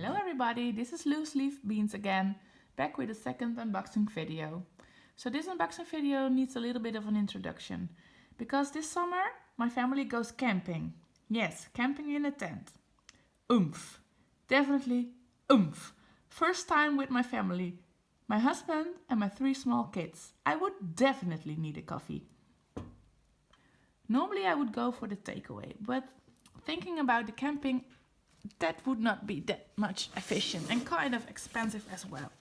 Hello everybody, this is Looseleafbeans again, back with a second unboxing video. So this unboxing video needs a little bit of an introduction, because this summer my family goes camping. Yes, camping in a tent. Oomph. Definitely oomph. First time with my family, my husband and my 3 small kids. I would definitely need a coffee. Normally I would go for the takeaway, but thinking about the camping, that would not be that much efficient and kind of expensive as well.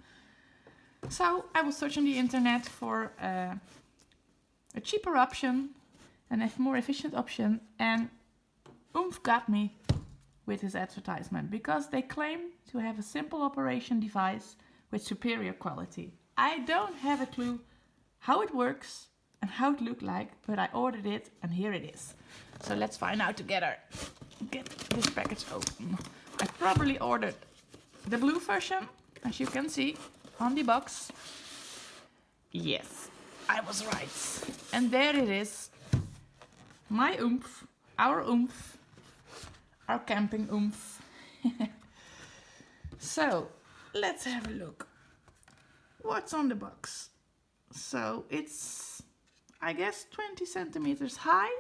So I will search on the internet for a cheaper option and a more efficient option, and Oomph got me with his advertisement because they claim to have a simple operation device with superior quality. I don't have a clue how it works and how it looked like, but I ordered it and here it is. So let's find out together. Get this package open. I probably ordered the blue version, as you can see on the box. Yes, I was right. And there it is. My Oomph, our Oomph, our camping Oomph. So, let's have a look. What's on the box? So, it's, I guess, 20 centimeters high.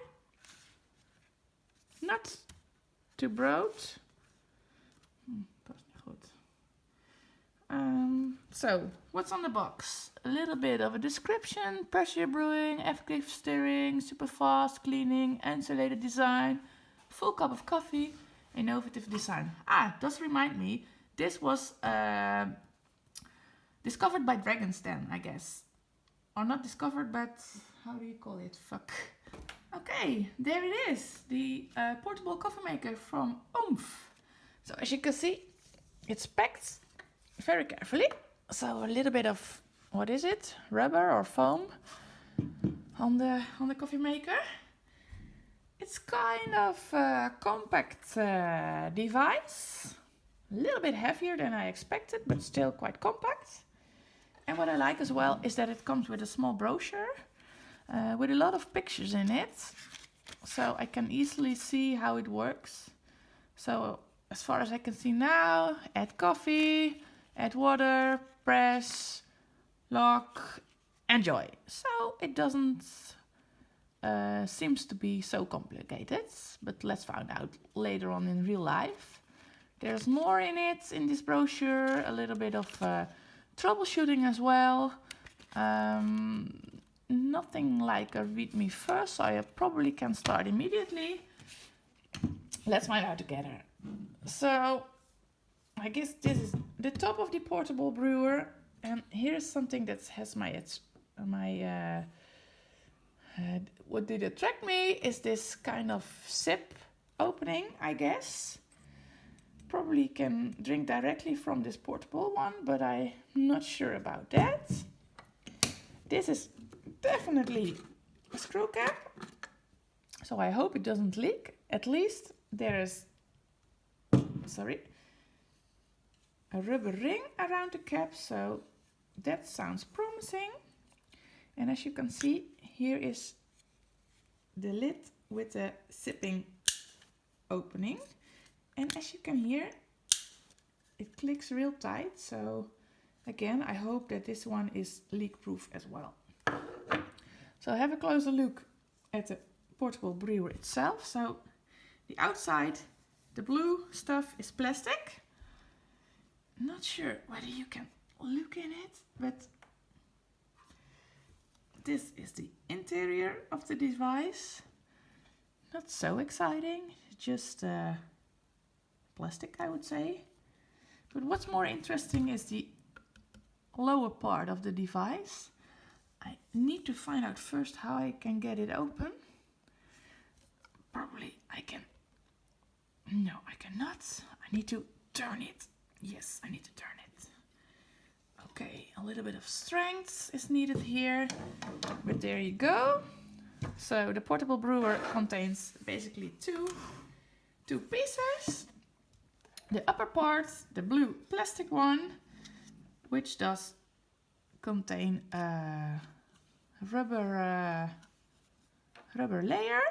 Not too broad. So, what's on the box? A little bit of a description: pressure brewing, active stirring, super fast cleaning, insulated design, full cup of coffee, innovative design. Does remind me, this was discovered by Dragon's Den, I guess. Or not discovered, but how do you call it? Fuck. Okay, there it is, the portable coffee maker from Oomph. So as you can see, it's packed very carefully. So a little bit of, what is it? Rubber or foam on the coffee maker. It's kind of a compact device. A little bit heavier than I expected, but still quite compact. And what I like as well is that it comes with a small brochure with a lot of pictures in it, so I can easily see how it works. So as far as I can see now, add coffee, add water, press, lock, enjoy. So it doesn't seems to be so complicated, but let's find out later on in real life. There's more in it, in this brochure, a little bit of troubleshooting as well. Nothing like a readme first, so I probably can start immediately. Let's find out together. So I guess this is the top of the portable brewer, and here's something that has what did attract me is this kind of zip opening, I guess. Probably can drink directly from this portable one, but I'm not sure about that. This is definitely a screw cap, so I hope it doesn't leak. At least there is, a rubber ring around the cap, so that sounds promising. And as you can see, here is the lid with a zipping opening. And as you can hear, it clicks real tight. So again, I hope that this one is leak-proof as well. So have a closer look at the portable brewer itself. So the outside, the blue stuff is plastic. Not sure whether you can look in it, but this is the interior of the device. Not so exciting, just plastic, I would say. But what's more interesting is the lower part of the device. I need to find out first how I can get it open. Probably I can. No, I cannot. I need to turn it. Yes, I need to turn it. Okay, a little bit of strength is needed here, but there you go. So the portable brewer contains basically two pieces. The upper part, the blue plastic one, which does contain a rubber layer,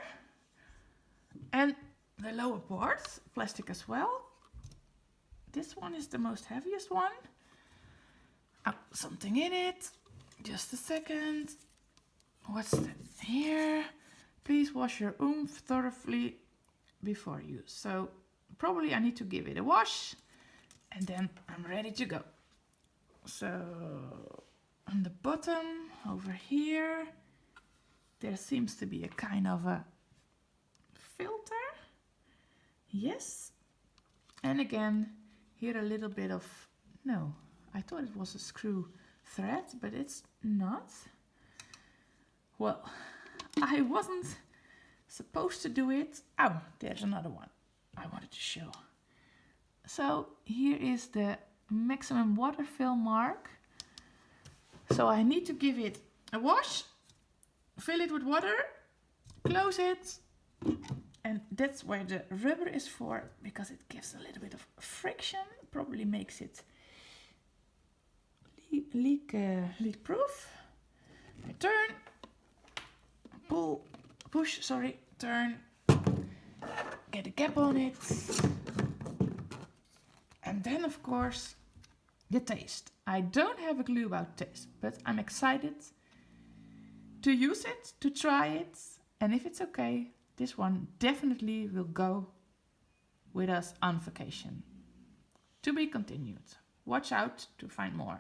and the lower part, plastic as well. this one is the most heaviest one. Oh, something in it. Just a second. What's that here? Please wash your Oomph thoroughly before use. So probably I need to give it a wash and then I'm ready to go. So on the bottom over here, there seems to be a kind of a filter. Yes. And again, here a little bit of, no, I thought it was a screw thread, but it's not. Well, I wasn't supposed to do it. Oh, there's another one I wanted to show. So here is the maximum water fill mark. So I need to give it a wash, fill it with water, close it, and that's where the rubber is for, because it gives a little bit of friction, probably makes it leak proof. I turn, pull, push, sorry, turn, get a cap on it, and then of course the taste. I don't have a clue about taste, but I'm excited to use it, to try it, and if it's okay, this one definitely will go with us on vacation. To be continued. Watch out to find more.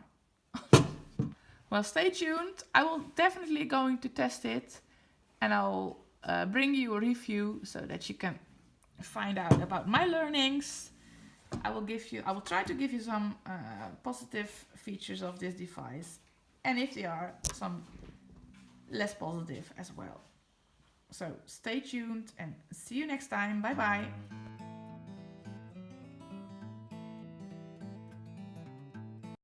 Well, stay tuned. I will definitely going to test it, and I'll bring you a review so that you can find out about my learnings. I will try to give you some positive features of this device, and if there are some less positive as well. So stay tuned and see you next time. Bye bye.